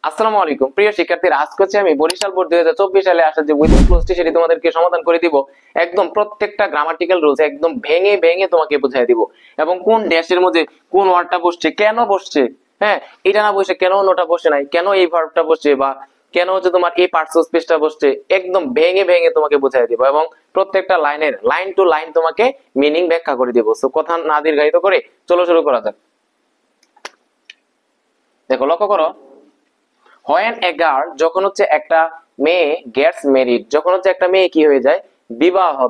আসসালামু আলাইকুম প্রিয় শিক্ষার্থীরা, আজকে হচ্ছে আমি বরিশাল বোর্ড 2024 সালে আসা যে উইথিং ক্লোজটি সেটি তোমাদেরকে সমাধান করে দিব। একদম প্রত্যেকটা গ্রামাটিক্যাল রুলস একদম ভেঙে ভেঙে তোমাকে বুঝিয়ে দিব, এবং কোন ড্যাশের মধ্যে কোন ওয়ার্ডটা বসছে, কেন বসছে, হ্যাঁ এটা না বসে কেন অন্যটা বসে নাই, কেন এই ভার্বটা বসছে, বা কেন হচ্ছে তোমার এই পার্টস স্পেসটা বসছে, একদম ভেঙে ভেঙে তোমাকে বুঝিয়ে দিব, এবং প্রত্যেকটা লাইনের লাইন টু লাইন তোমাকে মিনিং ব্যাখ্যা করে দিব। সো কথা না দীর্ঘায়িত করে চলো শুরু করা যাক। দেখো, লক্ষ্য করো, when a girl, যখন হচ্ছে একটা মেয়ে gets married, যখন হচ্ছে একটা মেয়ে কি হয়ে যায়,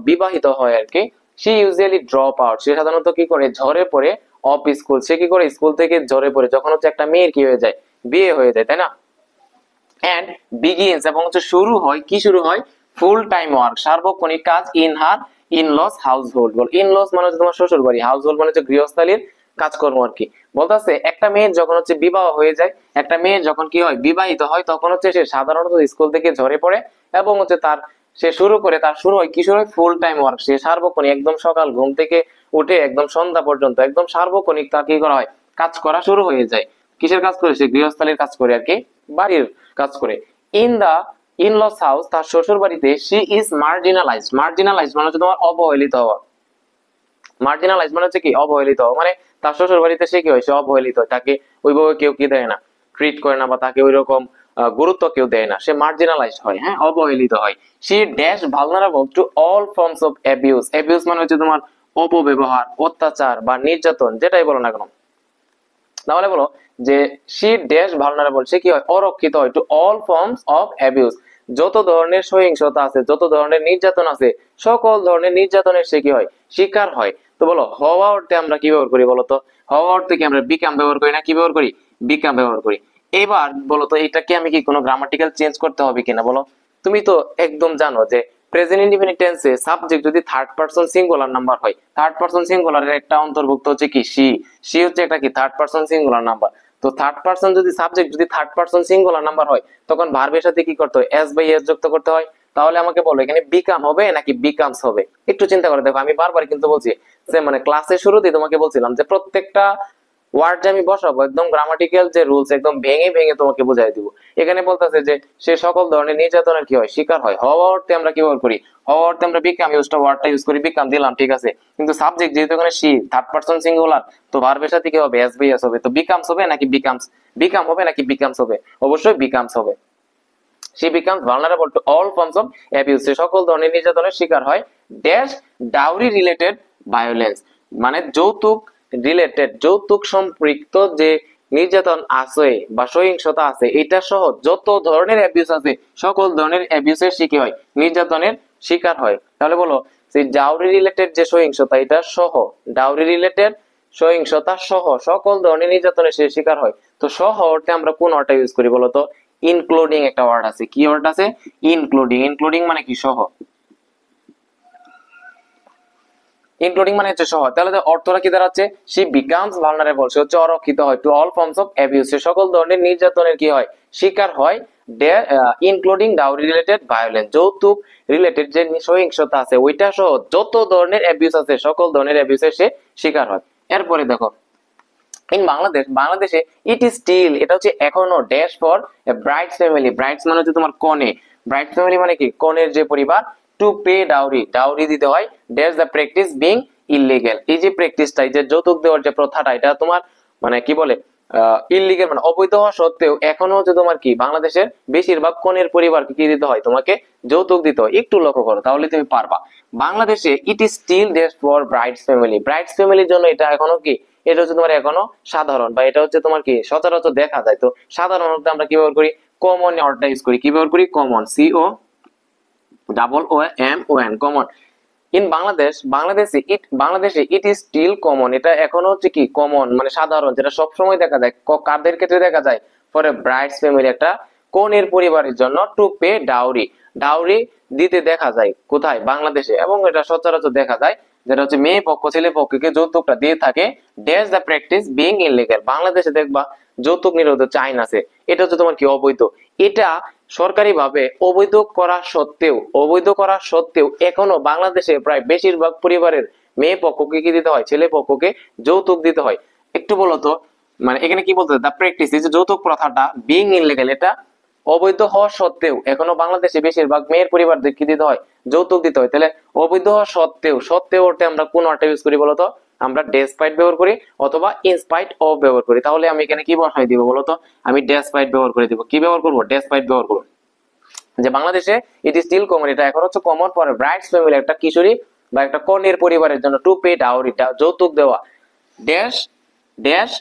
বিবাহিত হয় আর কি, she usually drop out, সে সাধারণত কি করে, ঝরে পড়ে অফ স্কুল, সে কি করে, স্কুল থেকে ঝরে পড়ে, যখন হচ্ছে একটা মেয়ের কি হয়ে যায়, বিয়ে হয়ে যায়, তাই না। and begins, এবং হচ্ছে শুরু হয়, কি শুরু হয়, ফুল টাইম ওয়ার্ক, সার্বক্ষণিক কাজ, in her in-laws household, ball in-laws মানে হচ্ছে তোমার শ্বশুর বাড়ি, হাউসহোল্ড মানে হচ্ছে গৃহস্থালীর কাজকর্ম আর কি। বলতেছে একটা মেয়ের যখন হচ্ছে বিবাহ হয়ে যায়, একটা মেয়ের যখন কি হয়, বিবাহিত হয়, তখন হচ্ছে সে সাধারণত স্কুল থেকে ঝরে পড়ে, এবং হচ্ছে তার সে শুরু করে, তার শুরু হয় কি, শুরু হয় ফুল টাইম ওয়ার্ক, সে সার্বক্ষণিক একদম সকাল ঘুম থেকে উঠে একদম সন্ধ্যা পর্যন্ত একদম সার্বক্ষণিক তার কি করা হয়, কাজ করা শুরু হয়ে যায়। কিসের কাজ করে, সে গৃহস্থালীর কাজ করে আর কি, বাড়ির কাজ করে। ইন দা ইন-লস হাউস, তার শ্বশুর বাড়িতে, শি ইজ মার্জিনালাইজড, মার্জিনালাইজড মানে হচ্ছে তোমার অবহেলিত হওয়া, মার্জিনালাইজ মানে হচ্ছে কি, অবহেলিত, মানে তার শ্বশুর বাড়িতে সে কি হয়, সে অবহেলিত হয়, তাকে ওইভাবে কেউ কি দেয় না, ট্রিট করে না, বা তাকে ওই রকম গুরুত্ব কেউ দেয় না, সে মার্জিনালাইজ হয়, হ্যাঁ অবহেলিত হয়। সে dash vulnerable to all forms of abuse, abuse মানে হচ্ছে তোমার অপব্যবহার, অত্যাচার বা নির্যাতন, যেটাই বলো না কেন। তাহলে বলো যে সে ড্যাশ ভালনারেবল, সে কি হয়, অরক্ষিত হয়, to all forms of abuse, যত ধরনের সহিংসতা আছে, যত ধরনের নির্যাতন আছে, সকল ধরনের নির্যাতনের সে কি হয়, শিকার হয়। তো বলো হওয়া অর্থে আমরা কি ব্যবহার করি, বলতো হওয়া অর্থে কি আমরা বিকাম ব্যবহার করি না, কি ব্যবহার করি, বিকাম ব্যবহার করি। এবার বলতো এটাকে আমি কি কোনো গ্রামাটিক্যাল চেঞ্জ করতে হবে কিনা বলো। তুমি তো একদম জানো যে প্রেজেন্ট ইনডিফিনিট টেন্সে সাবজেক্ট যদি থার্ড পারসন সিঙ্গুলার নাম্বার হয়, থার্ড পারসন সিঙ্গুলারের একটা অন্তর্ভুক্ত হচ্ছে কি সি, সি হচ্ছে একটা কি থার্ড পারসন সিঙ্গুলার নাম্বার। তো থার্ড পারসন যদি সাবজেক্ট যদি থার্ড পারসন সিঙ্গুলার নাম্বার হয়, তখন ভার্বের সাথে কি করতে হয়, এস বাই এস যুক্ত করতে হয়। তাহলে আমাকে বলো এখানে বিকাম হবে নাকি বিকামস হবে, একটু চিন্তা করে দেখো। আমি বারবার কিন্তু বলছি যে মানে ক্লাসের শুরুতেই তোমাকে বলছিলাম যে প্রত্যেকটা ওয়ার্ড যে আমি বসাবো একদম গ্রামাটিক্যাল যে রুলস একদম ভেঙে ভেঙে তোমাকে বুঝাই দিব। এখানে বলতেছে যে সে সকল ধরনের নির্যাতনের কি হয়, শিকার হয়। হওয়া অর্থে আমরা কি ব্যবহার করি, হওয়া অর্থে আমরা বিকাম ওয়ার্ডটা ইউজ করি, বিকাম দিলাম, ঠিক আছে। কিন্তু সাবজেক্ট যেহেতু এখানে সি থার্ড পারসন সিঙ্গুলার, তো ভার্বের সাথে কি হবে, এস বাই এস হবে। তো বিকামস হবে নাকি বিকামস, বিকাম হবে নাকি বিকামস হবে, অবশ্যই বিকামস হবে। she becomes vulnerable to all forms of abuse, সে সকল ধরনের নির্যাতনের শিকার হয়। ড্যাশ ডাউরি রিলেটেড ভায়োলেন্স, মানে যৌতুক রিলেটেড, যৌতুক সম্পৃক্ত যে নির্যাতন আছে বা সহিংসতা আছে, এটা সহ যত ধরনের অ্যাবিউস আছে, সকল ধরনের অ্যাবিউসের শিকার হয়, নির্যাতনের শিকার হয়। তাহলে বলো সেই ডাউরি রিলেটেড যে সহিংসতা, এটা সহ, ডাউরি রিলেটেড সহিংসতা সহ সকল ধরনের নির্যাতনের সে শিকার হয়। তো সহ অর্থে আমরা কোন ওয়ার্ডটা ইউজ করি বলতো, ইনক্লুডিং একটা ওয়ার্ড আছে, কি ওয়ার্ড আছে, ইনক্লুডিং। ইনক্লুডিং মানে কি, সহ, ইনক্লুডিং মানে হচ্ছে সহ। তাহলে অর্থটা কি দাঁড়াচ্ছে, সি বিকামস ভালনারেবল, সে হচ্ছে অরক্ষিত হয়, to all forms of abuse, সে সকল ধরনের নির্যাতনের কি হয়, শিকার হয়। ইনক্লুডিং ডাউরি রিলেটেড ভায়োলেন্স, যৌতুক রিলেটেড যে সহিংসতা আছে ওইটা সহ যত ধরনের অ্যাবিউজ আছে, সকল ধরনের অ্যাবিউজের সে শিকার হয়। এরপরে দেখো ইন বাংলাদেশ, বাংলাদেশে ইট ইজ স্টিল, এটা হচ্ছে এখনো dash for bride's family, brides মানে হচ্ছে তোমার কনে, ব্রাইডস ফ্যামিলি মানে কি, কনের যে পরিবার, টু পে ডাউরি, ডাউরি দিতে হয়। Dash the practice being illegal, এই যে প্র্যাকটিসটা, এই যে যৌতুক দেওয়ার যে প্রথাটা, এটা তোমার মানে কি বলে, ইলিগেল মানে অবৈধ হওয়া সত্ত্বেও এখনো হচ্ছে তোমার কি, বাংলাদেশের বেশিরভাগ কনের পরিবারকে কি দিতে হয়, তোমাকে যৌতুক দিতে হয়। একটু লক্ষ্য করো তাহলে তুমি পারবা। বাংলাদেশে it is still dash for bride's family, bride's ফ্যামিলির জন্য এটা এখনো কি, এটা হচ্ছে তোমার এখনো সাধারণ, বা এটা হচ্ছে তোমার কি সচরাচর দেখা যায়। তো সাধারণত আমরা কি ব্যবহার করি, কমন ওয়ার্ডটা ইউজ করি, কি ব্যবহার করি, common, C O double O M O N, common. In Bangladesh, বাংলাদেশে ইট ইজ স্টিল কমন, এটা এখনো হচ্ছে কি কমন মানে সাধারণ, যেটা সবসময় দেখা যায়। কাদের ক্ষেত্রে দেখা যায়, ফর এ ব্রাইডস ফ্যামিলি, একটা কনের পরিবারের জন্য, টু পে ডাউরি, ডাউরি দিতে দেখা যায় কোথায়, বাংলাদেশে, এবং এটা সচরাচর দেখা যায়, যেটা হচ্ছে মেয়ে পক্ষ ছেলে পক্ষকে যৌতুকটা দিয়ে থাকে। Dash the practice being illegal, বাংলাদেশে দেখবা যৌতুক নিরোধক আইন আছে, এটা হচ্ছে তোমার কি অবৈধ। এটা সরকারিভাবে অবৈধ করা সত্ত্বেও এখনো বাংলাদেশে প্রায় বেশিরভাগ পরিবারের মেয়ে পক্ষকে কি দিতে হয়, ছেলে পক্ষকে যৌতুক দিতে হয়। একটু বলতো মানে এখানে কি বলতে দা প্র্যাকটিস, এই যে যৌতুক প্রথাটা বিং ইনলিগাল, এটা অবৈধ হওয়া সত্ত্বেও এখনো বাংলাদেশে বেশিরভাগ মেয়ের পরিবারদের কি দিতে হয়, যৌতুক দিতে হয়। তাহলে অবৈধ হওয়া সত্ত্বেও ওতে আমরা কোন ওয়ার্ডটা ইউজ করি বলতো, আমরা ডেসপাইট ব্যবহার করি অথবা ইনস্পাইট অফ ব্যবহার করি। তাহলে আমি এখানে কি বসাই দিব বলতো, আমি ডেসপাইট ব্যবহার করে দিব। কি ব্যবহার করব, ডেসপাইট ব্যবহার করব। যে বাংলাদেশে ইট ইজ স্টিল কমন, এটা এখন হচ্ছে কমন ফর ব্রাইডস ফ্যামিলি, একটা কিশোরী বা একটা কনের পরিবারের জন্য টু পে ডাউরিটা, যৌতুক দেওয়া, ড্যাশ ড্যাশ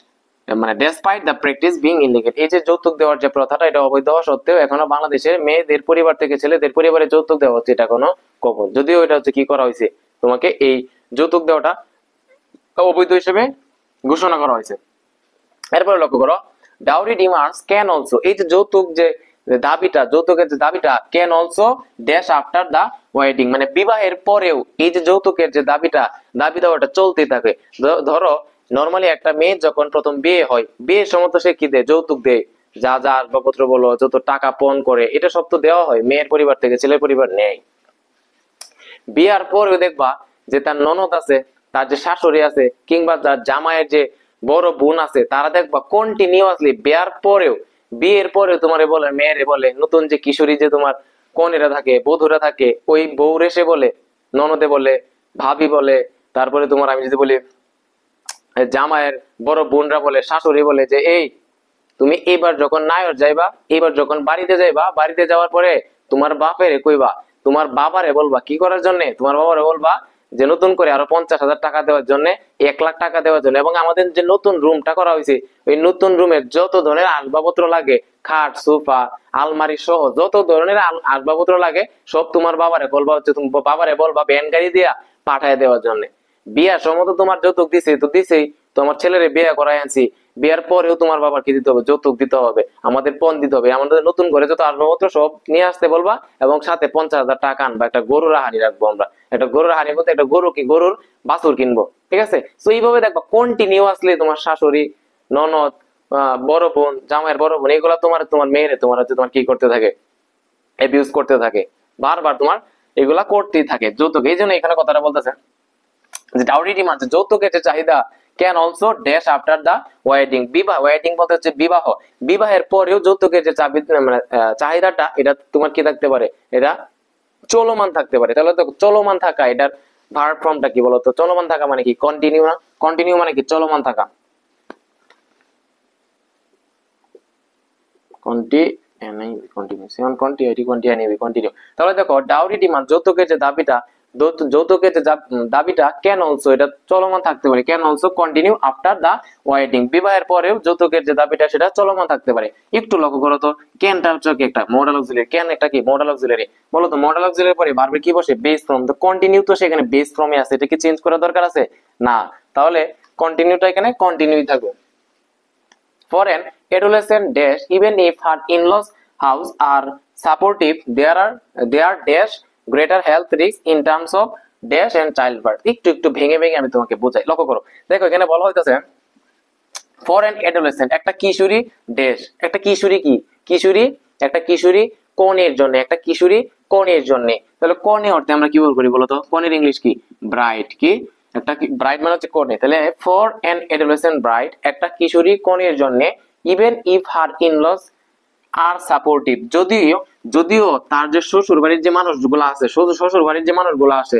মানে despite the practice being illegal. এই যে যৌতুক দেওয়ার যে প্রথাটা এটা অবৈধ হওয়া সত্ত্বেও এখনো বাংলাদেশের মেয়েদের পরিবার থেকে ছেলেদের পরিবারে যৌতুক দেওয়া হচ্ছে, এটা কোনো কমন, যদিও এটা হচ্ছে কি করা হয়েছে, তোমাকে এই যৌতুক দেওয়াটা অবৈধ হিসেবে ঘোষণা করা হয়েছে। এরপরে লক্ষ্য করো, ডাউরি ডিমান্ডস ক্যান অলসো, এই যে যৌতুক যে দাবিটা, যৌতুকের যে দাবিটা, can also dash after the wedding, মানে বিবাহের পরেও এই যে যৌতুকের যে দাবিটা, দাবি দেওয়াটা চলতে থাকে। ধরো নরমালি একটা মেয়ে যখন প্রথম বিয়ে হয়, বিয়ের সময় তো সে কি দেয়, যৌতুক দেয়, যা যা আসবাবপত্র বলো, যত টাকা পণ করে, এটা সব তো দেওয়া হয়, মেয়ের পরিবার থেকে ছেলের পরিবার নেয়। বিয়ার পরেও দেখবা যে তার ননদ আছে, তার যে শাশুড়ি আছে, কিংবা তার জামাইয়ের যে বড় বোন আছে, তারা দেখবা কন্টিনিউয়াসলি বিয়ের পরেও তোমার বলে, মেয়েরে বলে, নতুন যে কিশোরী যে তোমার কনেরা থাকে, বধুরা থাকে, ওই বউরে সে বলে, ননদে বলে, ভাবি বলে, তারপরে তোমার আমি যদি বলি জামাইয়ের বড় বোনরা বলে, শাশুড়ি বলে যে এই তুমি এবার যখন নায়র যাইবা, এবার যখন বাড়িতে যাইবা, বাড়িতে যাওয়ার পরে তোমার বাপেরে কইবা, তোমার বাবারে বলবা কি করার জন্য, তোমার বাবারে বলবা যে নতুন করে আরো 50,000 টাকা দেওয়ার জন্য, 1 লাখ টাকা দেওয়ার জন্য, এবং আমাদের যে নতুন রুমটা করা হয়েছে, ওই নতুন রুমের যত ধরনের আসবাবপত্র লাগে, খাট, সোফা, আলমারি সহ যত ধরনের আসবাবপত্র লাগে, সব তোমার বাবারে বলবা, হচ্ছে তুমি বাবারে বলবা ভ্যান গাড়ি দিয়া পাঠায় দেওয়ার জন্য। বিয়ার সময় তো তোমার যৌতুক দিছে, তো দিছেই, তোমার ছেলেরে বিয়ে করাই আনছি, বিয়ার পরেও তোমার বাবার কি দিতে হবে, যৌতুক দিতে হবে, আমাদের পণ দিতে হবে, আমাদের নতুন করে যত আসবাবপত্র সব নিয়ে আসতে বলবা, এবং সাথে 50,000 টাকা আনবা, একটা গরুর হাড়ি রাখবো আমরা, একটা গরুর হাড়ি বলতে একটা গরুর বাছুর কিনবো, ঠিক আছে। তো এইভাবে দেখবা কন্টিনিউয়াসলি তোমার শাশুড়ি, ননদ, বড় বোন, জামাইয়ের বড় বোন, এগুলা তোমার মেয়েরে তোমার হচ্ছে তোমার কি করতে থাকে, অ্যাবিউজ করতে থাকে, বারবার তোমার এগুলা করতেই থাকে যৌতুক। এই জন্য এখানে কথাটা বলতেছে যে ডাউরি ডিমান্ড, যৌতুকের যে চাহিদা, can also dash after the wedding, বিবাহ, ওয়েডিং বলতে হচ্ছে বিবাহ, বিবাহের পরেও যৌতুকের যে মানে চাহিদাটা, এটা তোমার কি থাকতে পারে, এটা চলমান থাকতে পারে। তাহলে তো চলমান থাকা, এটার ভার্ব ফর্মটা কি বলতো, চলমান থাকা মানে কি, কন্টিনিউ না, কন্টিনিউ মানে কি চলমান থাকা, কন্টিনিউ। তাহলে দেখো ডাউরি ডিমান্ড, যৌতুকের যে দাবিটা, যৌতুকের যে দাবিটা ক্যান অলসো, এটা চলমান থাকতে পারে, can also continue after the wedding, বিবাহের পরেও যৌতুকের যে দাবিটা সেটা চলমান থাকতে পারে। একটু লক্ষ্য করো তো, ক্যানটা হচ্ছে একটা মডেল অক্সিলারি, ক্যান একটা কি মডেল অক্সিলারি, বলো তো মডেল অক্সিলারি পরে ভার্বে কি বসে, বেস ফর্ম, তো কন্টিনিউ তো সেখানে বেস ফর্মে আছে, এটা কি চেঞ্জ করার দরকার আছে না, তাহলে কন্টিনিউটা এখানে কন্টিনিউ থাকবে। For an adolescent dash, even if her in-laws house are supportive, there are dash greater health risks in terms of dash and childbirth. একটু ভেঙে ভেঙে আমি তোমাকে বোঝাই, লক্ষ্য করো। দেখো এখানে বলা হইতাছে ফর অ্যান অ্যাডোলেসেন্ট, একটা কিশোরী ড্যাশ, একটা কিশোরী কি, কিশোরী, একটা কিশোরী কনের জন্য, একটা কিশোরী কনের জন্য। তাহলে কনে অর্থে আমরা কি বলবো বলতো, কনের ইংলিশ কি, ব্রাইড, কি একটা ব্রাইড মানে হচ্ছে কনে। তাহলে ফর অ্যান অ্যাডোলেসেন্ট ব্রাইড, একটা কিশোরী কনের জন্য, even if her in-laws are supportive, যদিও তার যে শ্বশুর বাড়ির যে মানুষগুলো আছে, শ্বশুর বাড়ির যে মানুষগুলো আছে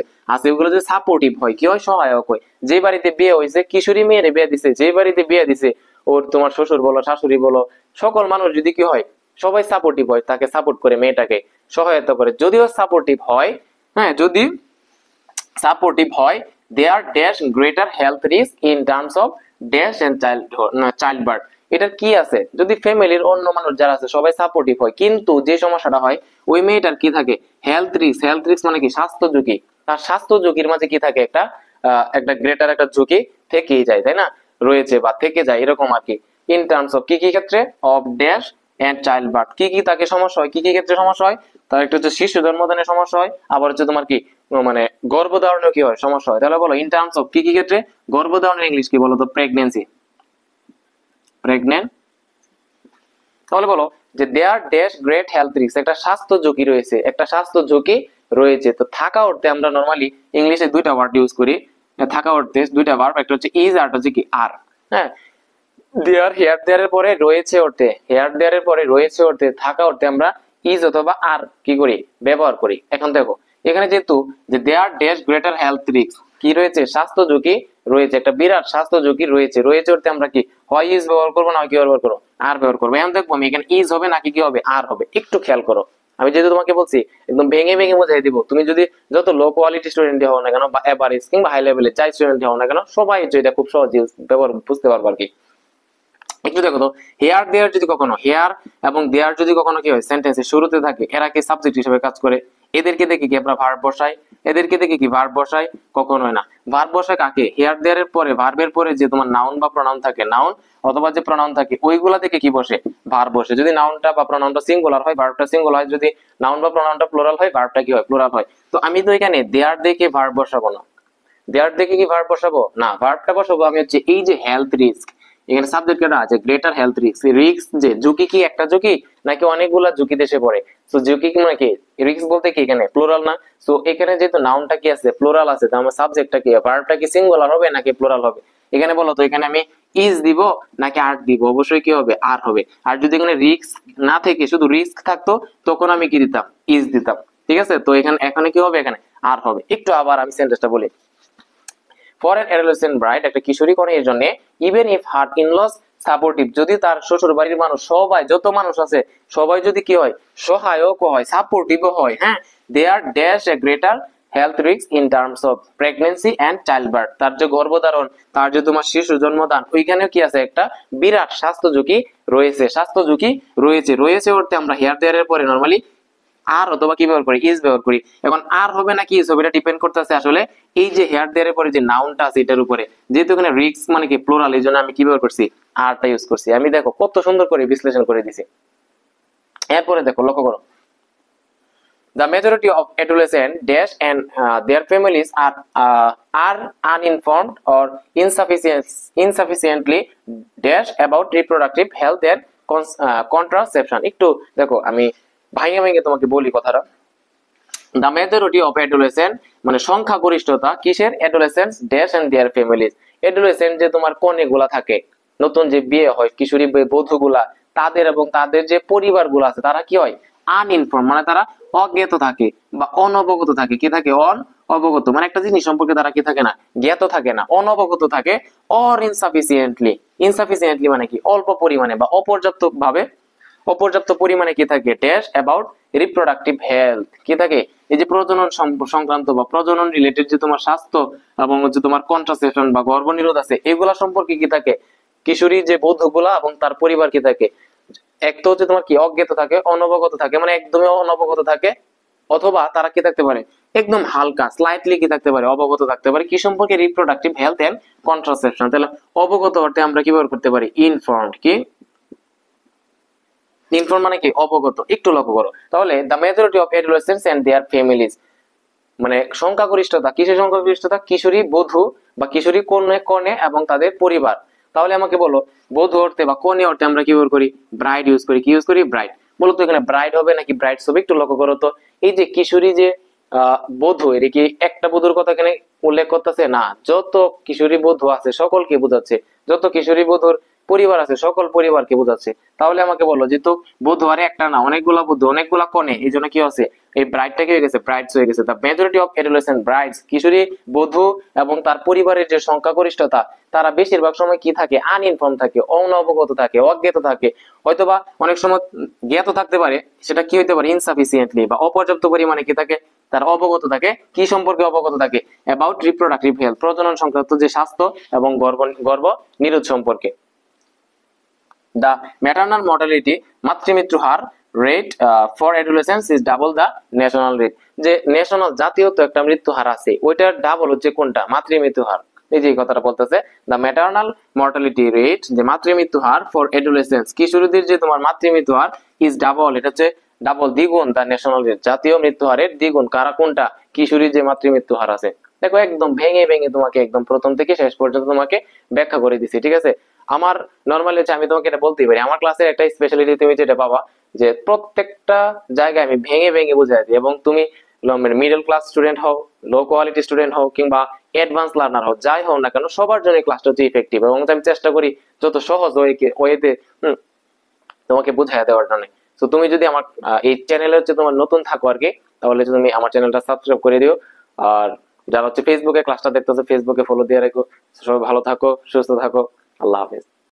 ওগুলো যে সাপোর্টিভ হয়, কি হয়, সহায়ক হয়। যে বাড়িতে বিয়ে হয়েছে, কিশোরী মেয়েরে বিয়ে দিছে, যে বাড়িতে বিয়ে দিছে, ওর তোমার শ্বশুর বলো, শাশুড়ি বলো, সকল মানুষ যদি কি হয়, সবাই সাপোর্টিভ হয়, তাকে সাপোর্ট করে, মেয়েটাকে সহায়তা করে, যদিও সাপোর্টিভ হয়, হ্যাঁ, যদি সাপোর্টিভ হয়, there dash greater health risk in terms of dash and child birth. এটার কি আছে, যদি ফ্যামিলির অন্য মানুষ যারা আছে সবাই সাপোর্টিভ হয়, কিন্তু যে সমস্যাটা হয়, ওই মেয়েটার কি থাকে, হেলথ রিস্ক মানে কি, স্বাস্থ্য ঝুঁকি, তার স্বাস্থ্য ঝুঁকির মাঝে কি থাকে, একটা গ্রেটার একটা ঝুঁকি থেকেই যায়, তাই না, রয়েছে বা থেকে যায়, এরকম আর কি। ইন টার্মস অফ কি কি ক্ষেত্রে, of dash and child birth, কি কি তাকে সমস্যা হয়, কি কি ক্ষেত্রে সমস্যা হয়, তার একটা হচ্ছে শিশু জন্মদানের সমস্যা হয়, আবার হচ্ছে তোমার কি মানে গর্ভধারণেও কি হয়, সমস্যা হয়। তাহলে বলো ইন টার্মস অফ কি কি ক্ষেত্রে, গর্ভধারণের ইংলিশ কি বলো তো, প্রেগন্যান্সি, প্রেগন্যান্ট। তাহলে বলো যে there dash great health risk, একটা স্বাস্থ্য ঝুঁকি রয়েছে, একটা স্বাস্থ্য ঝুঁকি রয়েছে। তো থাকা অর্থে আমরা নরমালি ইংলিশে দুইটা ওয়ার্ড ইউজ করি, থাকা অর্থে দুইটা ভার্ব, একটা হচ্ছে ইজ আর একটা হচ্ছে কি আর, হ্যাঁ। দেয়ার হেয়ার দেয়ার এর পরে রয়েছে অর্থে, হেয়ার দেয়ার এর পরে রয়েছে অর্থে, থাকা অর্থে আমরা ইজ অথবা আর কি করি, ব্যবহার করি। এখন দেখো এখানে যেহেতু যে দেয়ার ড্যাশ গ্রেটার হেলথ রিস্ক কি রয়েছে, স্বাস্থ্য ঝুঁকি রয়েছে, একটা বিরাট স্বাস্থ্য ঝুঁকি রয়েছে, রয়েছে অর্থে আমরা কি হয় ইজ ব্যবহার করবো না কি ব্যবহার করবো, আর ব্যবহার করবো। এখন দেখবো আমি এখানে ইজ হবে নাকি কি হবে, আর হবে, একটু খেয়াল করো। আমি যেহেতু তোমাকে বলছি একদম ভেঙে ভেঙে বোঝাই দিব, তুমি যদি যত লো কোয়ালিটি স্টুডেন্ট হও না কেন বা এভারেজ কিংবা হাই লেভেলে যাই স্টুডেন্ট হও না কেন, সবাই এটা খুব সহজে ব্যবহার বুঝতে পারবো আর কি। একটু দেখো তো, হেয়ার দেয়ার যদি কখনো, হেয়ার এবং দেয়ার যদি কখনো কি হয় সেন্টেন্সের শুরুতে থাকে, এরা কি সাবজেক্ট হিসেবে কাজ করে। এদেরকে দেখে কি আমরা ভার্ব বসাই, এদেরকে দেখে কি ভার্ব বসাই, কখনোই না। ভার্ব বসায় কাকে, হেয়ার দেয়ার এর পরে ভার্বের পরে যে তোমার নাউন বা প্রনাউন থাকে, নাউন অথবা যে প্রনাউন থাকে ওইগুলা থেকে কি বসে, ভার্ব বসে। যদি নাউনটা বা প্রনাউনটা সিঙ্গুলার হয় ভার্বটা সিঙ্গুলার হয়, যদি নাউন বা প্রনাউনটা প্লুরাল হয় ভার্বটা কি হয়, প্লুরাল হয়। তো আমি তো এখানে দেয়ার দেখে ভার্ব বসাবো না, দেয়ার দেখে কি ভার্ব বসাবো না, ভার্বটা বসাবো আমি হচ্ছে এই যে হেলথ রিস্ক, এখানে সাবজেক্ট কেটা আছে গ্রেটার হেলথ রিস্ক। রিস্ক যে ঝুঁকি কি একটা ঝুঁকি নাকি অনেকগুলা ঝুঁকি দেশে পড়ে, তো ঝুঁকি কি মানে কি, রিস্ক বলতে কি এখানে প্লুরাল না। তো এখানে যেহেতু নাউনটা কি আছে প্লুরাল আছে, তার মানে সাবজেক্টটা কি, ভার্বটা কি সিঙ্গুলার হবে নাকি প্লুরাল হবে। এখানে বলো তো এখানে আমি ইজ দিব নাকি আর দিব, অবশ্যই কি হবে, আর হবে। আর যদি এখানে রিস্ক না থেকে শুধু রিস্ক থাকতো তখন আমি কি দিতাম, ইজ দিতাম। ঠিক আছে, তো এখানে কি হবে, এখানে আর হবে। একটু আবার আমি সেন্টেন্সটা বলি। ফর এন অ্যাডোলেসেন্ট ব্রাইড, একটা কিশোরী কনের জন্য, even if her in-laws supportive, যদি তার শ্বশুর বাড়ির মানুষ সবাই, যত মানুষ আছে সবাই যদি কি হয়, সহায়ক হয়, সাপোর্টিভ হয়, হ্যাঁ, they are dash a greater health risk in terms of pregnancy and child birth, তার যে গর্ভধারণ, তার যে তোমার শিশু জন্মদান, ওইখানে কি আছে, একটা বিরাট স্বাস্থ্য ঝুঁকি রয়েছে, স্বাস্থ্য ঝুঁকি রয়েছে। রয়েছে অর্থে আমরা হেয়ার দেয়ারের পরে নরমালি আর অথবা কি ব্যবহার করি, ইজ ব্যবহার করি। এখন আর হবে নাকি ইজ হবে, এটা ডিপেন্ড করতেছে আসলে এই যে হেয়ার দেয়ারের পরে যে নাউনটা আছে এটার উপরে। যেহেতু এখানে রিস্ক মানে কি প্লুরাল, এই জন্য আমি কি ব্যবহার করছি, আরটা ইউজ করছি। আমি দেখো কত সুন্দর করে বিশ্লেষণ করে দিছি। এরপরে দেখো লক্ষ্য করো, the majority of adolescent dash and their families are uninformed or insufficiently dash about reproductive health and contraception। একটু দেখো আমি ভাঙে ভাঙে তোমাকে বলি কথাটা। দ্য মেজরিটি অফ অ্যাডোলেসেন্ট মানে সংখ্যাগরিষ্ঠতা কিসের, adolescents dash and their families, adolescent যে তোমার কনেগুলা থাকে, নতুন যে বিয়ে হয় কিশোরী বধূগুলা, তাদের এবং তাদের যে পরিবারগুলো আছে তারা কি হয়, আনইনফর্ম মানে তারা অজ্ঞাত থাকে বা অনবগত থাকে। কি থাকে, অবগত মানে একটা জিনিস সম্পর্কে তারা কি থাকে না, জ্ঞাত থাকে না, অনবগত থাকে। অর ইনসাফিসিয়েন্টলি, ইনসাফিসিয়েন্টলি মানে কি অল্প পরিমাণে বা অপর্যাপ্ত ভাবে, অপর্যাপ্ত পরিমাণে কি থাকে, ড্যাশ অ্যাবাউট রিপ্রোডাক্টিভ হেলথ, কি থাকে এই যে প্রজনন সংক্রান্ত বা প্রজনন রিলেটেড যে তোমার স্বাস্থ্য এবং হচ্ছে তোমার কন্ট্রাসেপশন বা গর্ভনিরোধ আছে এগুলা সম্পর্কে কি থাকে, কিশোরী যে বধূগুলা এবং তার পরিবার কি থাকে, এক তো হচ্ছে তোমার কি অজ্ঞাত থাকে, অনবগত থাকে মানে একদমই অনবগত থাকে, অথবা তারা কি থাকতে পারে একদম হালকা স্লাইটলি কি থাকতে পারে, অবগত থাকতে পারে কি সম্পর্কে, রিপ্রোডাক্টিভ হেলথ এন্ড কন্ট্রাসেপশন। তাহলে অবগত অর্থে আমরা কি ব্যবহার করতে পারি, ইনফর্মড। কি ইনফর্ম মানে কি অবগত। একটু লক্ষ্য করো তাহলে, the majority of adolescents and their families মানে সংখ্যাগরিষ্ঠতা, কিসের সংখ্যাগরিষ্ঠতা, কিশোরী বধূ বা কিশোরী কনে এবং তাদের পরিবার। তাহলে আমাকে বলো বধূ অর্থে বা কনে অর্থে আমরা কি ব্যবহার করি, ব্রাইড ইউজ করি। কি ইউজ করি, ব্রাইড। বলতো এখানে ব্রাইড হবে নাকি ব্রাইডস হবে, একটু লক্ষ্য করো তো। এই যে কিশোরী যে বধূ, এর কি একটা বধূর কথা এখানে উল্লেখ করতেছে না, যত কিশোরী বধূ আছে সকলকে বোঝাচ্ছে, যত কিশোরী বধূর পরিবার আছে সকল পরিবারকে বোঝাচ্ছে। তাহলে আমাকে বলো যেহেতু বধূ আরে একটা না, অনেকগুলা বধূ, অনেকগুলা কনে, এই জন্য কি আছে, এই ব্রাইডটা কি হয়ে গেছে, ব্রাইডস হয়ে গেছে। The majority of adolescent brides, কিশোরী বধূ এবং তার পরিবারের যে সংখ্যাগরিষ্ঠতা, তারা বেশিরভাগ সময় কি থাকে, আনইনফর্ম থাকে, অনবগত থাকে, অজ্ঞাত থাকে। হয়তোবা অনেক সময় জ্ঞাত থাকতে পারে, সেটা কি হইতে পারে, ইনসাফিসিয়েন্টলি বা অপর্যাপ্ত পরিমাণে কি থাকে, তার অবগত থাকে। কি সম্পর্কে অবগত থাকে, অ্যাবাউট রিপ্রোডাক্টিভ হেলথ, প্রজনন সংক্রান্ত যে স্বাস্থ্য এবং গর্ভ নিরোধ সম্পর্কে। The maternal mortality মাতৃমৃত্যু হার rate for adolescents is double the national rate, যে ন্যাশনাল জাতীয় তো একটা মৃত্যু হার আছে, ওইটার ডাবল হচ্ছে কোনটা, মাতৃমৃত্যু হার। এই যে কথাটা বলতেছে, the maternal mortality rate যে মাতৃমৃত্যু হার for adolescents কিশোরীদের যে তোমার মাতৃমৃত্যু হার is double, এটা হচ্ছে ডাবল, দ্বিগুণ, the national rate জাতীয় মৃত্যু হারের দ্বিগুণ। কারা, কোনটা, কিশোরীর যে মাতৃমৃত্যু হার আছে। দেখো একদম ভেঙে ভেঙে তোমাকে একদম প্রথম থেকে শেষ পর্যন্ত তোমাকে ব্যাখ্যা করে দিছি, ঠিক আছে। আমার নরমালি হচ্ছে আমি তোমাকে এটা বলতেই পারি, আমার ক্লাসের একটা স্পেশালিটি তুমি যেটা পাবা যে প্রত্যেকটা জায়গায় আমি ভেঙে ভেঙে বুঝাই দিই, এবং তুমি মিডল ক্লাস স্টুডেন্ট হও, লো কোয়ালিটি স্টুডেন্ট হও কিংবা অ্যাডভান্স লার্নার হও, যাই হও না কেন, সবার জন্য ক্লাসটা হচ্ছে ইফেক্টিভ, এবং আমি চেষ্টা করি যত সহজ ওয়েতে তোমাকে বুঝাই দেওয়ার জন্য। তো তুমি যদি আমার এই চ্যানেলে হচ্ছে তোমার নতুন থাকো আর কি, তাহলে হচ্ছে তুমি আমার চ্যানেলটা সাবস্ক্রাইব করে দিও। আর যারা হচ্ছে ফেসবুকে ক্লাসটা দেখতেছো, ফেসবুকে ফলো দিয়ে রাখো। সবাই ভালো থাকো, সুস্থ থাকো। আল্লাহ হাফেজ।